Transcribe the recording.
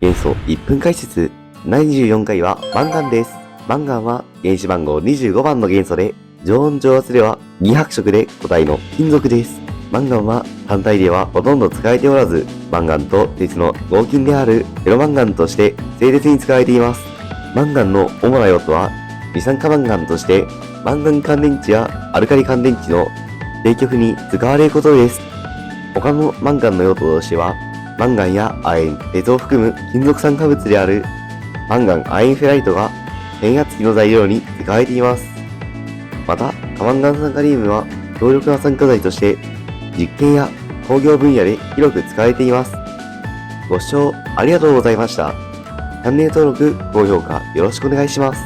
元素1分解説第24回はマンガンです。マンガンは原子番号25番の元素で、常温常圧では2白色で固体の金属です。マンガンは単体ではほとんど使えておらず、マンガンと鉄の合金であるフェロマンガンとして整列に使われています。マンガンの主な用途は、二酸化マンガンとしてマンガン乾電池やアルカリ乾電池の冷却に使われることです。他のマンガンの用途としては、マンガンや亜鉛、鉄を含む金属酸化物であるマンガン亜鉛フェライトが変圧器の材料に使われています。また、過マンガン酸カリウムは強力な酸化剤として実験や工業分野で広く使われています。ご視聴ありがとうございました。チャンネル登録、高評価よろしくお願いします。